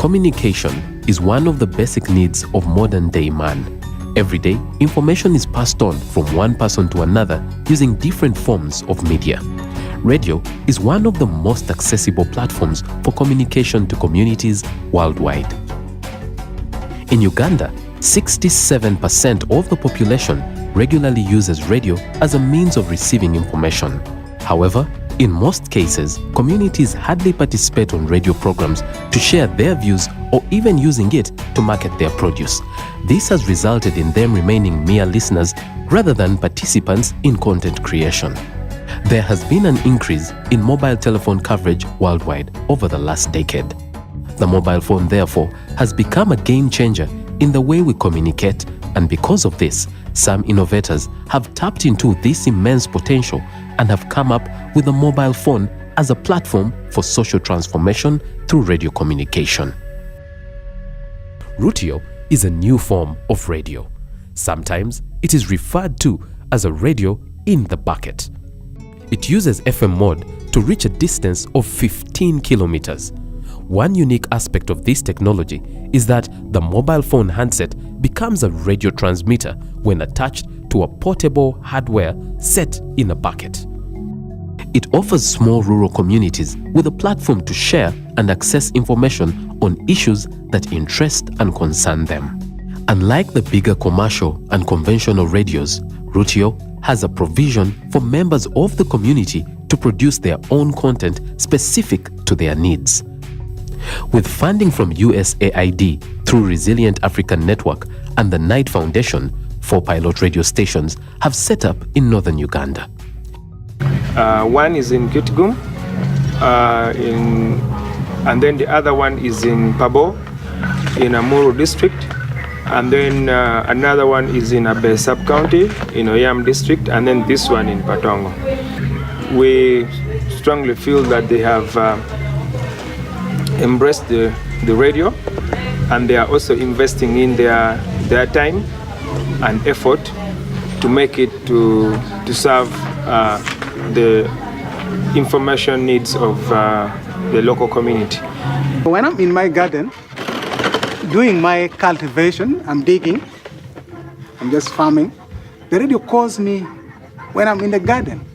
Communication is one of the basic needs of modern-day man. Every day, information is passed on from one person to another using different forms of media. Radio is one of the most accessible platforms for communication to communities worldwide. In Uganda, 67% of the population regularly uses radio as a means of receiving information. However, in most cases, communities hardly participate on radio programs to share their views or even using it to market their produce. This has resulted in them remaining mere listeners rather than participants in content creation. There has been an increase in mobile telephone coverage worldwide over the last decade. The mobile phone, therefore, has become a game changer in the way we communicate, and because of this, some innovators have tapped into this immense potential and have come up with the mobile phone as a platform for social transformation through radio communication. Rutio is a new form of radio. Sometimes it is referred to as a radio in the bucket. It uses FM mode to reach a distance of 15 kilometers. One unique aspect of this technology is that the mobile phone handset becomes a radio transmitter when attached to a portable hardware set in a bucket. It offers small rural communities with a platform to share and access information on issues that interest and concern them. Unlike the bigger commercial and conventional radios, Rutio has a provision for members of the community to produce their own content specific to their needs. With funding from USAID through Resilient African Network and the Knight Foundation, 4 pilot radio stations have set up in northern Uganda. One is in Kitgum, and then the other one is in Pabo, in Amuru district, and then another one is in Abe sub-county, in Oyam district, and then this one in Patongo. We strongly feel that they have embraced the radio, and they are also investing in their time and effort to make it to serve the information needs of the local community. When I'm in my garden doing my cultivation, I'm digging, I'm just farming, the radio calls me when I'm in the garden.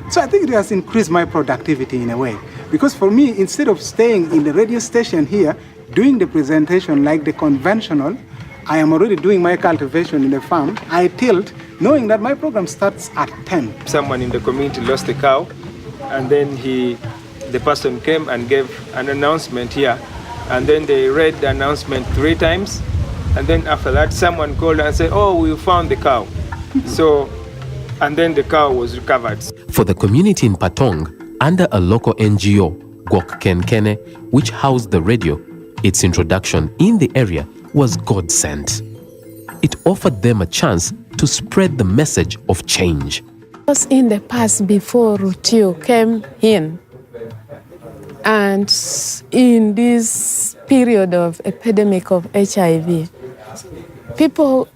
So I think it has increased my productivity in a way. Because for me, instead of staying in the radio station here, doing the presentation like the conventional, I am already doing my cultivation in the farm. I tilt, knowing that my program starts at 10. Someone in the community lost a cow, and then the person came and gave an announcement here, and then they read the announcement 3 times, and then after that, someone called and said, "Oh, we found the cow." So, and then the cow was recovered. For the community in Patong, under a local NGO, Gwok Kenkene, which housed the radio, its introduction in the area was God-sent. It offered them a chance to spread the message of change. Was in the past before Rutio came in, and in this period of epidemic of HIV,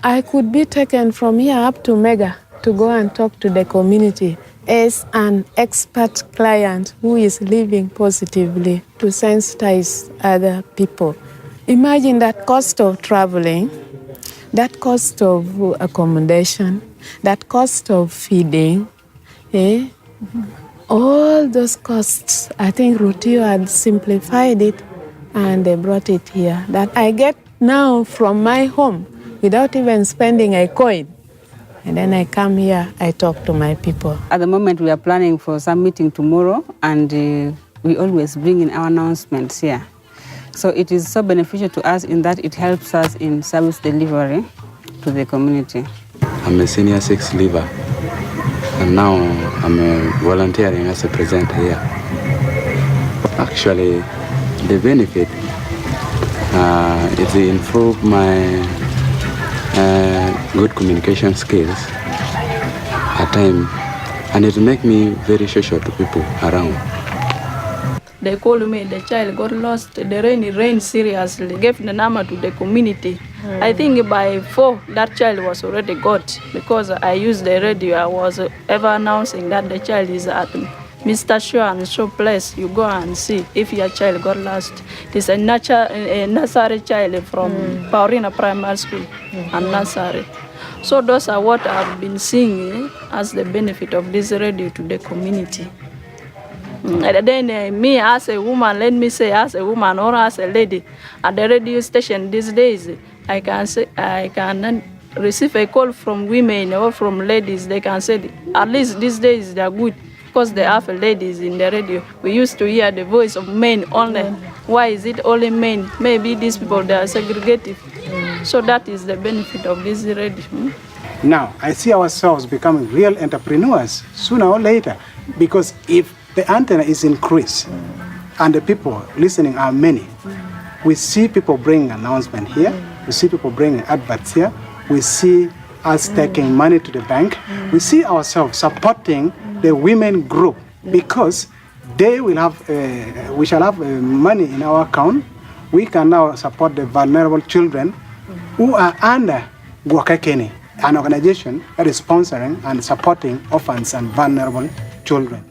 I could be taken from here up to Mega to go and talk to the community as an expert client who is living positively to sensitize other people. Imagine that cost of traveling, that cost of accommodation, that cost of feeding, all those costs. I think Rutio had simplified it and they brought it here. That I get now from my home without even spending a coin. And then I come here, I talk to my people. At the moment, we are planning for some meeting tomorrow, and we always bring in our announcements here. So it is so beneficial to us in that it helps us in service delivery to the community. I'm a senior sex leaver, and now I'm volunteering as a presenter here. Actually, the benefit is to improve my good communication skills at times, and it makes me very social to people around. They called me, the child got lost, the rain seriously, gave the number to the community. I think by 4, that child was already got, because I used the radio, I was ever announcing that the child is at Mr. Show and Show place, you go and see if your child got lost. It's a nursery child from Paulina Primary School and nursery. So those are what I've been seeing as the benefit of this radio to the community. And then me as a woman, let me say as a woman or as a lady at the radio station these days, I can receive a call from women or from ladies. They can say at least these days they are good because they have ladies in the radio. We used to hear the voice of men only. Why is it only men? Maybe these people, they are segregative. So that is the benefit of this radio. Now, I see ourselves becoming real entrepreneurs sooner or later, because if the antenna is increased and the people listening are many, we see people bringing announcement here, we see people bringing adverts here, we see us taking money to the bank, we see ourselves supporting the women group, because they will have, we shall have money in our account. We can now support the vulnerable children who are under Gwakakeni, an organization that is sponsoring and supporting orphans and vulnerable children.